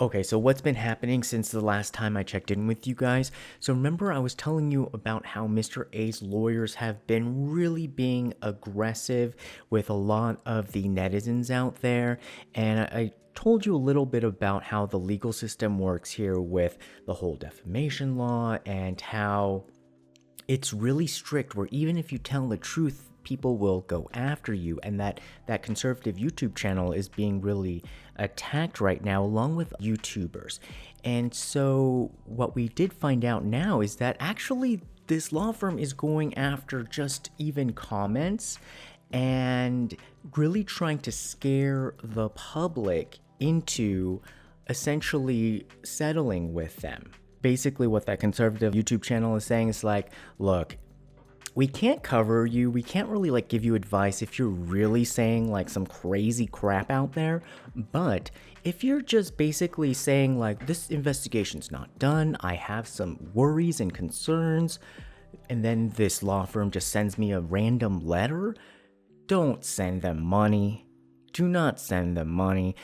Okay, so what's been happening since the last time I checked in with you guys? So remember I was telling you about how Mr. A's lawyers have been really being aggressive with a lot of the netizens out there, and I told you a little bit about how the legal system works here with the whole defamation law and how it's really strict where even if you tell the truth, people will go after you, and that conservative YouTube channel is being really attacked right now along with YouTubers. And so what we did find out now is that actually this law firm is going after just even comments and really trying to scare the public into essentially settling with them. Basically what that conservative YouTube channel is saying is like, look, we can't cover you. We can't really like give you advice if you're really saying like some crazy crap out there. But if you're just basically saying like, this investigation's not done, I have some worries and concerns, and then this law firm just sends me a random letter, don't send them money. Do not send them money.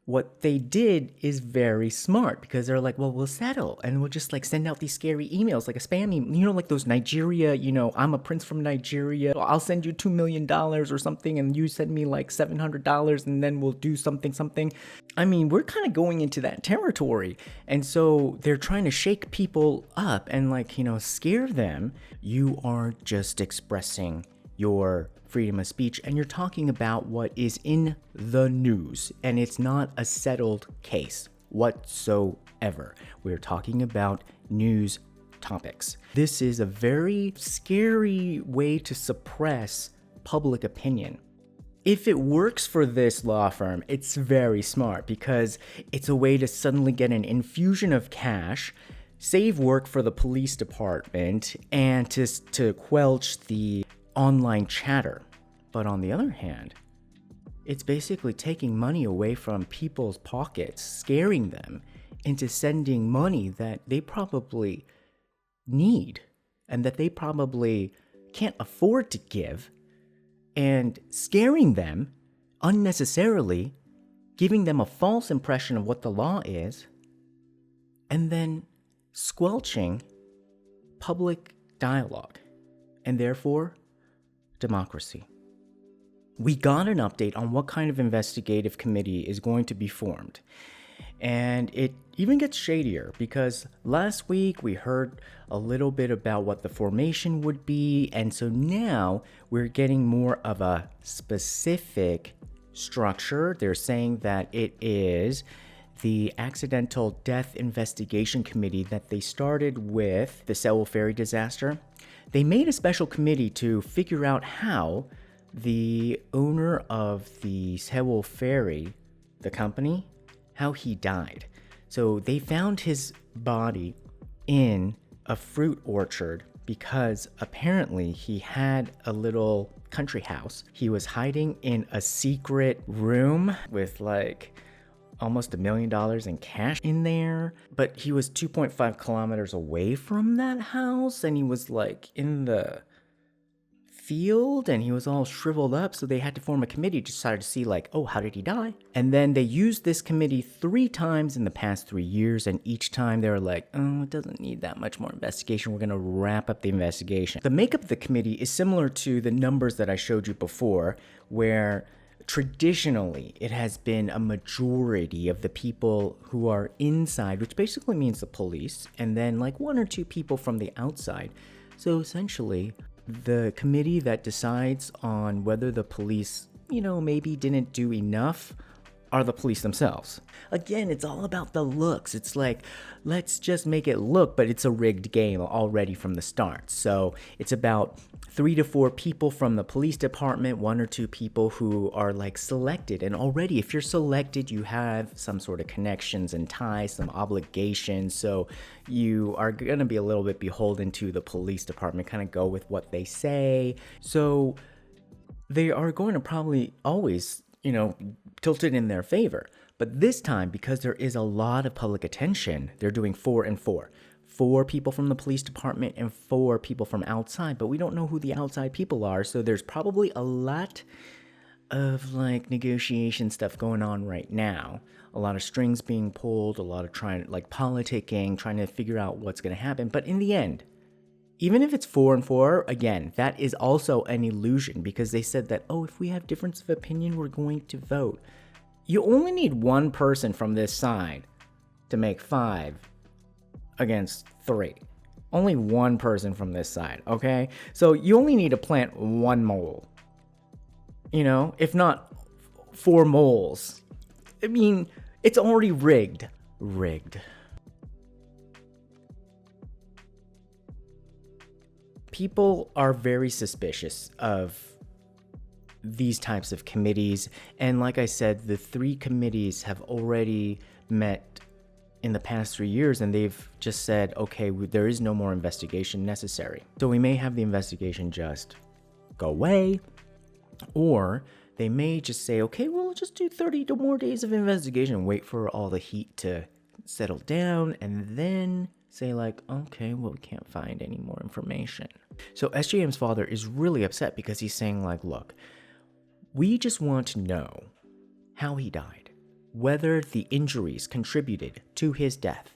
What they did is very smart because they're like, well, we'll settle and we'll just like send out these scary emails, like a spam email, like those Nigeria, I'm a prince from Nigeria. I'll send you $2 million or something and you send me like $700 and then we'll do something. I mean, we're kind of going into that territory. And so they're trying to shake people up and scare them. You are just expressing your freedom of speech and you're talking about what is in the news, and it's not a settled case whatsoever. We're talking about news topics. This is a very scary way to suppress public opinion. If it works for this law firm, it's very smart because it's a way to suddenly get an infusion of cash, save work for the police department, and to quelch the online chatter. But on the other hand, it's basically taking money away from people's pockets, scaring them into sending money that they probably need and that they probably can't afford to give, and scaring them unnecessarily, giving them a false impression of what the law is, and then squelching public dialogue and therefore democracy. We got an update on what kind of investigative committee is going to be formed. And it even gets shadier because last week we heard a little bit about what the formation would be. And so now we're getting more of a specific structure. They're saying that it is the Accidental Death Investigation Committee that they started with the Sewol Ferry disaster. They made a special committee to figure out how the owner of the Sewol Ferry, the company, how he died. So they found his body in a fruit orchard because apparently he had a little country house. He was hiding in a secret room with almost $1 million in cash in there, but he was 2.5 kilometers away from that house, and he was in the field and he was all shriveled up, so they had to form a committee to try to see how did he die? And then they used this committee 3 times in the past 3 years, and each time they were like, oh, it doesn't need that much more investigation, we're gonna wrap up the investigation. The makeup of the committee is similar to the numbers that I showed you before, where traditionally it has been a majority of the people who are inside, which basically means the police, and then 1 or 2 people from the outside. So essentially, the committee that decides on whether the police, maybe didn't do enough are the police themselves. Again, it's all about the looks. It's let's just make it look, but it's a rigged game already from the start. So it's about 3 to 4 people from the police department, 1 or 2 people who are selected. And already, if you're selected, you have some sort of connections and ties, some obligations. So you are going to be a little bit beholden to the police department, kind of go with what they say. So they are going to probably always, tilted in their favor. But this time, because there is a lot of public attention, they're doing 4 and 4. 4 people from the police department and 4 people from outside, but we don't know who the outside people are, so there's probably a lot of like negotiation stuff going on right now. A lot of strings being pulled, a lot of politicking, trying to figure out what's going to happen. But in the end, even if it's 4-4, again, that is also an illusion because they said that, oh, if we have difference of opinion, we're going to vote. You only need one person from this side to make 5 against 3. Only one person from this side, okay? So you only need to plant one mole. If not 4 moles. I mean, it's already rigged. Rigged. People are very suspicious of these types of committees. And like I said, the 3 committees have already met in the past 3 years, and they've just said, okay, there is no more investigation necessary. So we may have the investigation just go away, or they may just say, okay, well, just do 30 more days of investigation, wait for all the heat to settle down, and then say like, okay, well, we can't find any more information. So SJM's father is really upset because he's saying like, look, we just want to know how he died, whether the injuries contributed to his death,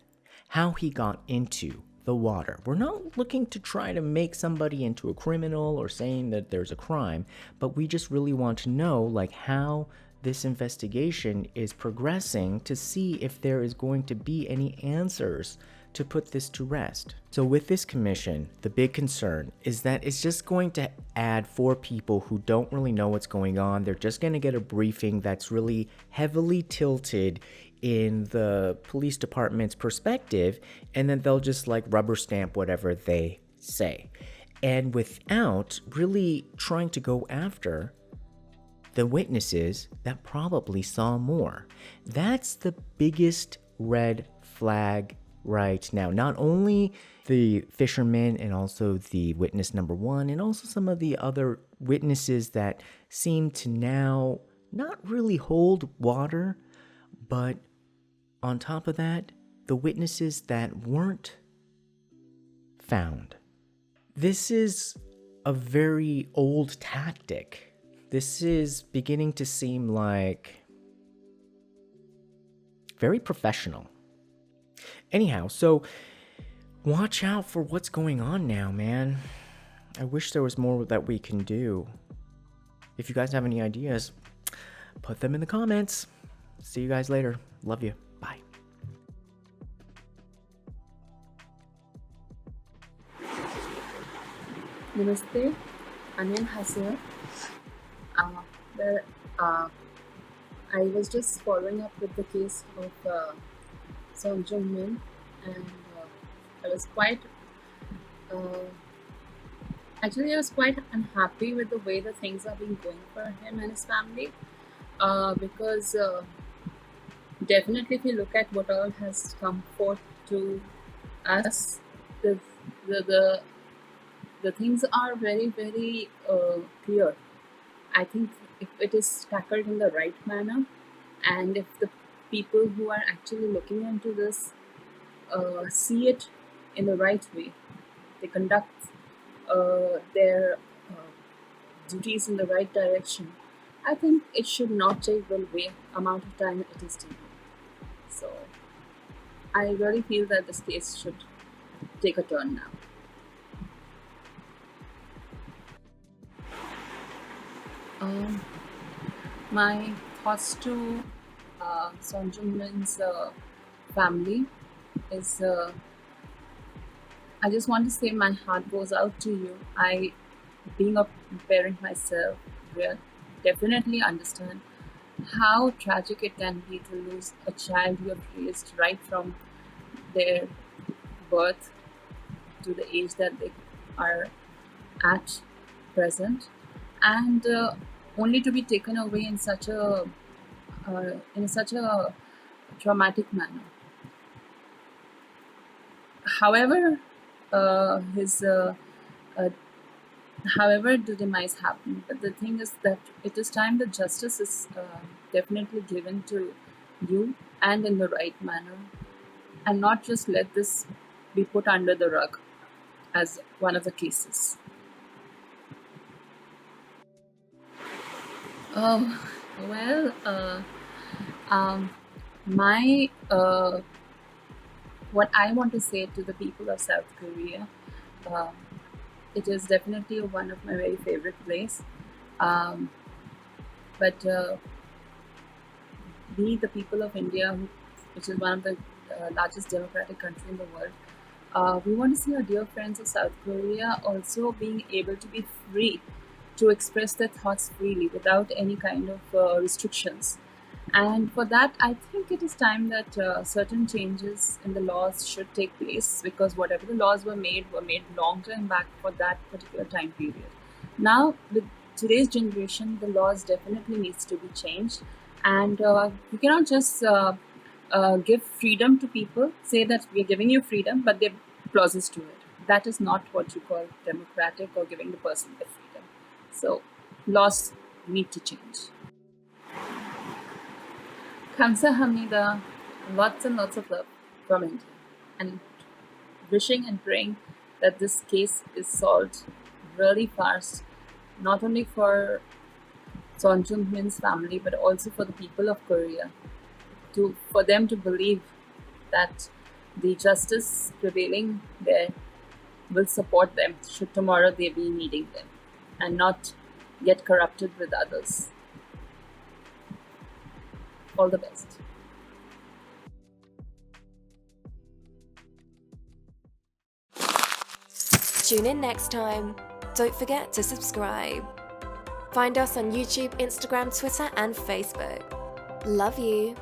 how he got into the water. We're not looking to try to make somebody into a criminal or saying that there's a crime, but we just really want to know like how this investigation is progressing to see if there is going to be any answers to put this to rest. So with this commission, the big concern is that it's just going to add 4 people who don't really know what's going on. They're just going to get a briefing that's really heavily tilted in the police department's perspective, and then they'll just like rubber stamp whatever they say. And without really trying to go after the witnesses that probably saw more. That's the biggest red flag right now. Not only the fishermen and also the witness number 1 and also some of the other witnesses that seem to now not really hold water, but on top of that, the witnesses that weren't found. This is a very old tactic. This is beginning to seem like very professional. Anyhow, so watch out for what's going on now, man. I wish there was more that we can do. If you guys have any ideas, put them in the comments. See you guys later. Love you. Bye. Namaste. 안녕하세요. Well, I was just following up with the case of Son Jung Min, and I was quite unhappy with the way the things are being going for him and his family, because definitely if you look at what all has come forth to us, the things are very, very clear. I think if it is tackled in the right manner, and if the people who are actually looking into this see it in the right way, they conduct their duties in the right direction, I think it should not take the amount of time it is taking. So I really feel that this case should take a turn now. My thoughts to Son Jung Min's family is, I just want to say my heart goes out to you. I, being a parent myself, definitely understand how tragic it can be to lose a child you have raised right from their birth to the age that they are at present, and only to be taken away in such a traumatic manner. However, his however the demise happened, but the thing is that it is time that justice is definitely given to you, and in the right manner, and not just let this be put under the rug as one of the cases. Oh, well, um, my what I want to say to the people of South Korea, uh, it is definitely one of my very favorite place. Um, but we, the people of India, which is one of the largest democratic country in the world, we want to see our dear friends of South Korea also being able to be free to express their thoughts freely without any kind of restrictions. And for that, I think it is time that certain changes in the laws should take place, because whatever the laws were made long time back for that particular time period. Now, with today's generation, the laws definitely needs to be changed, and you cannot just give freedom to people, say that we are giving you freedom, but there are clauses to it. That is not what you call democratic or giving the person the freedom. So, laws need to change. Kamsahamnida, lots and lots of love from India, and wishing and praying that this case is solved really fast, not only for Son Jung Min's family but also for the people of Korea, to for them to believe that the justice prevailing there will support them should tomorrow they be needing them, and not get corrupted with others. All the best. Tune in next time. Don't forget to subscribe. Find us on YouTube, Instagram, Twitter, and Facebook. Love you.